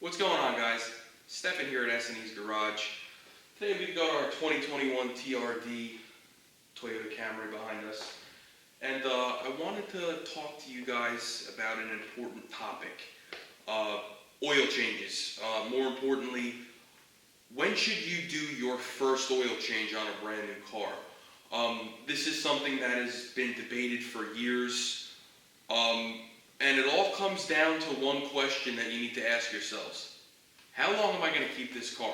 What's going on, guys? Stefan here at S&E's Garage. Today we've got our 2021 TRD Toyota Camry behind us. And I wanted to talk to you guys about an important topic. Oil changes. More importantly, when should you do your first oil change on a brand new car? This is something that has been debated for years. And it all comes down to one question that you need to ask yourselves. How long am I going to keep this car?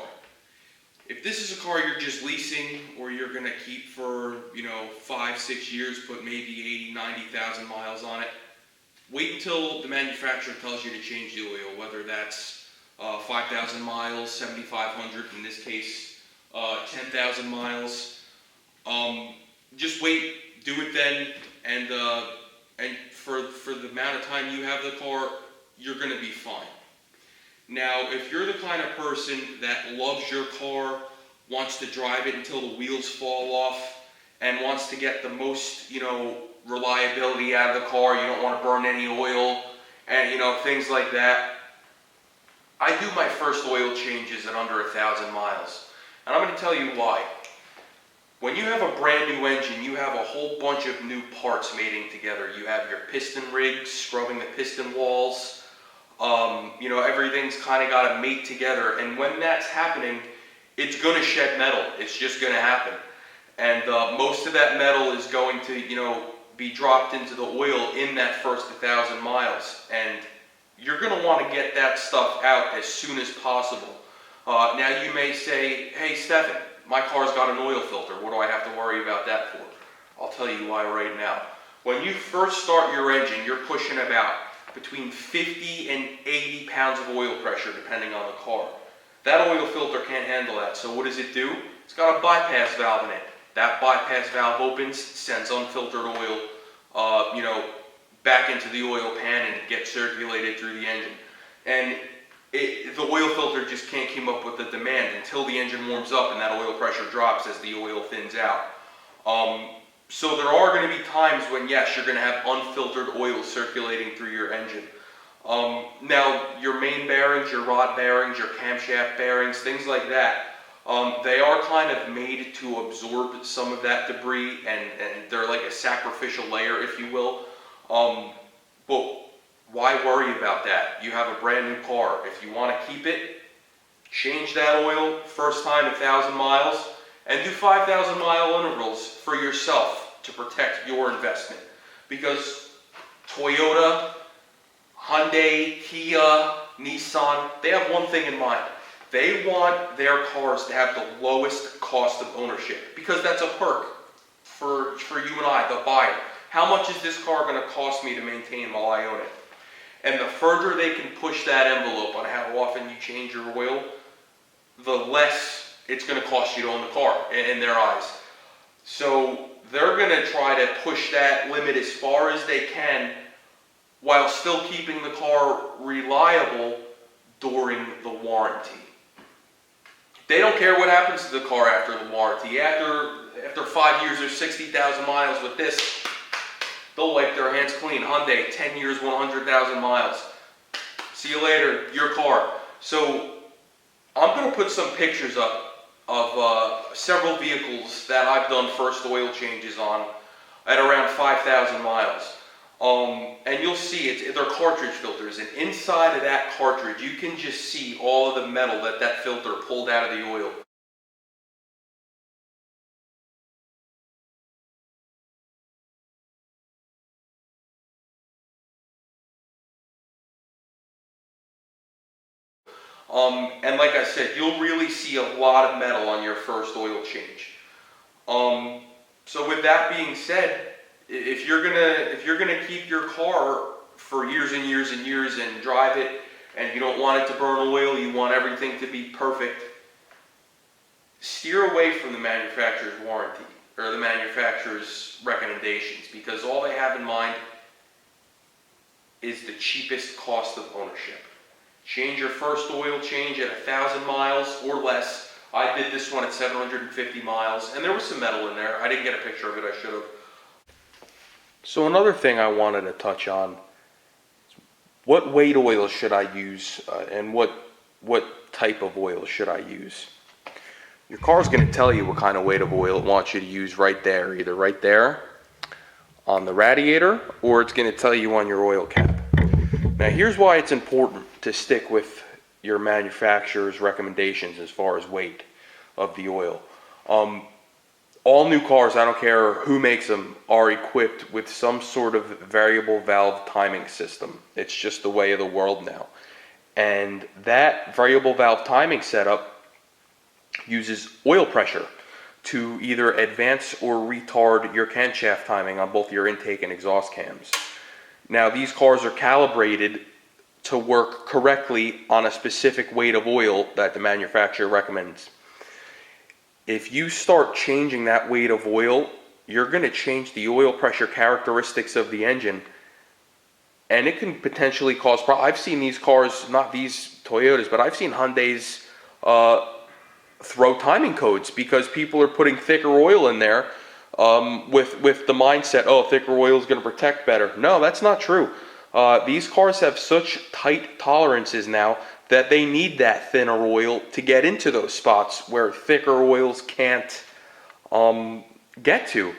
If this is a car you're just leasing or you're going to keep for, 5-6 years, put maybe 80, 90,000 miles on it, wait until the manufacturer tells you to change the oil, whether that's 5,000 miles, 7,500, in this case, 10,000 miles. Just wait, do it then, and for the amount of time you have the car, you're going to be fine. Now, if you're the kind of person that loves your car, wants to drive it until the wheels fall off, and wants to get the most, reliability out of the car, you don't want to burn any oil, and, things like that, I do my first oil changes at under 1,000 miles. And I'm going to tell you why. When you have a brand new engine, you have a whole bunch of new parts mating together. You have your piston rigs, scrubbing the piston walls. Everything's kind of got to mate together. And when that's happening, it's going to shed metal. It's just going to happen. And most of that metal is going to, be dropped into the oil in that first 1,000 miles. And you're going to want to get that stuff out as soon as possible. Now you may say, hey, Stefan, my car's got an oil filter. What do I have to worry about that for? I'll tell you why right now. When you first start your engine, you're pushing about between 50 and 80 pounds of oil pressure, depending on the car. That oil filter can't handle that. So what does it do? It's got a bypass valve in it. That bypass valve opens, sends unfiltered oil, back into the oil pan and gets circulated through the engine. And the oil filter just can't keep up with the demand until the engine warms up and that oil pressure drops as the oil thins out. So there are going to be times when, yes, you're going to have unfiltered oil circulating through your engine. Now, your main bearings, your rod bearings, your camshaft bearings, things like that, they are kind of made to absorb some of that debris, and they're like a sacrificial layer, if you will. But why worry about that? You have a brand new car. If you want to keep it, change that oil first time 1,000 miles, and do 5,000 mile intervals for yourself to protect your investment. Because Toyota, Hyundai, Kia, Nissan, they have one thing in mind. They want their cars to have the lowest cost of ownership, because that's a perk for you and I, the buyer. How much is this car going to cost me to maintain while I own it? And the further they can push that envelope on how often you change your oil, the less it's going to cost you to own the car in their eyes. So they're going to try to push that limit as far as they can while still keeping the car reliable during the warranty. They don't care what happens to the car after the warranty. After 5 years or 60,000 miles with this, they'll wipe their hands clean. Hyundai, 10 years, 100,000 miles. See you later, your car. So I'm going to put some pictures up of several vehicles that I've done first oil changes on at around 5,000 miles. And you'll see they're cartridge filters, and inside of that cartridge you can just see all of the metal that filter pulled out of the oil. And like I said, you'll really see a lot of metal on your first oil change. So with that being said, if you're gonna keep your car for years and years and years and drive it, and you don't want it to burn oil, you want everything to be perfect, steer away from the manufacturer's warranty or the manufacturer's recommendations, because all they have in mind is the cheapest cost of ownership. Change your first oil change at 1,000 miles or less. I did this one at 750 miles, and there was some metal in there. I didn't get a picture of it, I should have. So another thing I wanted to touch on, what weight oil should I use, and what what type of oil should I use? Your car's going to tell you what kind of weight of oil it wants you to use right there, either right there on the radiator, or it's going to tell you on your oil cap. Now here's why it's important to stick with your manufacturer's recommendations as far as weight of the oil. All new cars, I don't care who makes them, are equipped with some sort of variable valve timing system. It's just the way of the world now. And that variable valve timing setup uses oil pressure to either advance or retard your camshaft timing on both your intake and exhaust cams. Now these cars are calibrated to work correctly on a specific weight of oil that the manufacturer recommends. If you start changing that weight of oil, you're going to change the oil pressure characteristics of the engine, and it can potentially cause problems. I've seen these cars, not these Toyotas, but I've seen Hyundais throw timing codes because people are putting thicker oil in there with the mindset, oh, thicker oil is going to protect better. No, that's not true. These cars have such tight tolerances now that they need that thinner oil to get into those spots where thicker oils can't get to.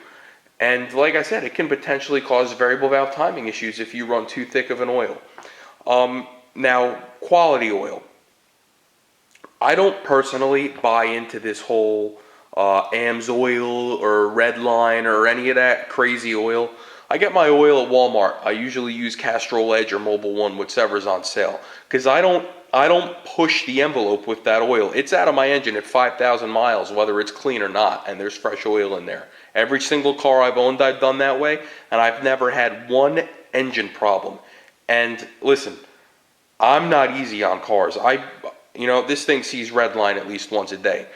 And like I said, it can potentially cause variable valve timing issues if you run too thick of an oil. Now, quality oil. I don't personally buy into this whole AMSOIL or Redline or any of that crazy oil. I get my oil at Walmart. I usually use Castrol Edge or Mobil 1, whichever's on sale, because I don't push the envelope with that oil. It's out of my engine at 5,000 miles, whether it's clean or not, and there's fresh oil in there. Every single car I've owned, I've done that way, and I've never had one engine problem. And listen, I'm not easy on cars. This thing sees Redline at least once a day.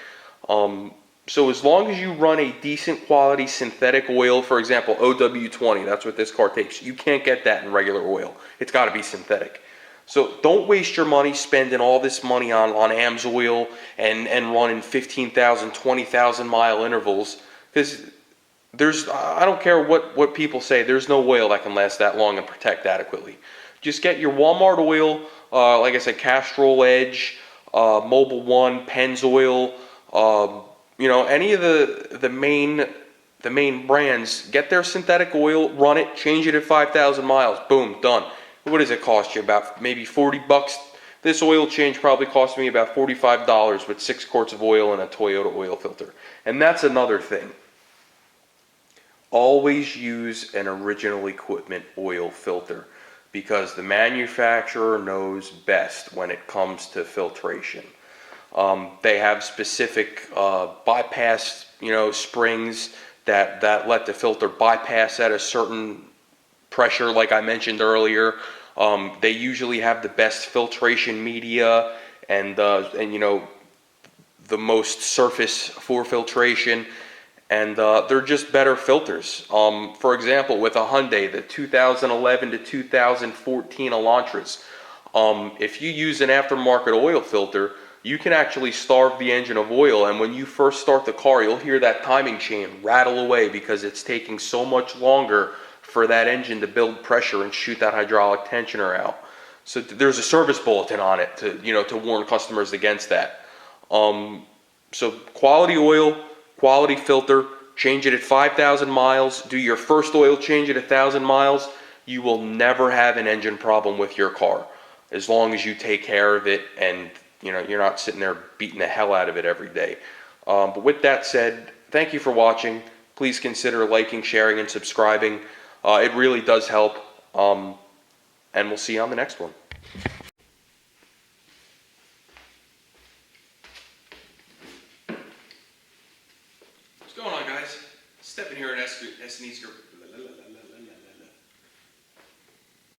So as long as you run a decent quality synthetic oil, for example, OW20, that's what this car takes. You can't get that in regular oil. It's got to be synthetic. So don't waste your money spending all this money on AMSOIL and running 15,000, 20,000 mile intervals, because I don't care what people say, there's no oil that can last that long and protect adequately. Just get your Walmart oil, like I said, Castrol Edge, Mobil 1, Pennzoil, any of the main brands. Get their synthetic oil, run it, change it at 5,000 miles, boom, done. What does it cost you? About maybe 40 bucks. This oil change probably cost me about $45 with 6 quarts of oil and a Toyota oil filter. And that's another thing. Always use an original equipment oil filter, because the manufacturer knows best when it comes to filtration. They have specific bypass, springs that let the filter bypass at a certain pressure, like I mentioned earlier. They usually have the best filtration media and the most surface for filtration. And they're just better filters. For example, with a Hyundai, the 2011 to 2014 Elantras, if you use an aftermarket oil filter, you can actually starve the engine of oil, and when you first start the car, you'll hear that timing chain rattle away because it's taking so much longer for that engine to build pressure and shoot that hydraulic tensioner out. So there's a service bulletin on it to warn customers against that. So quality oil, quality filter, change it at 5,000 miles, do your first oil change at 1,000 miles, you will never have an engine problem with your car, as long as you take care of it and you're not sitting there beating the hell out of it every day. But with that said, thank you for watching. Please consider liking, sharing, and subscribing. It really does help. And we'll see you on the next one. What's going on, guys? Stepping here at S&E's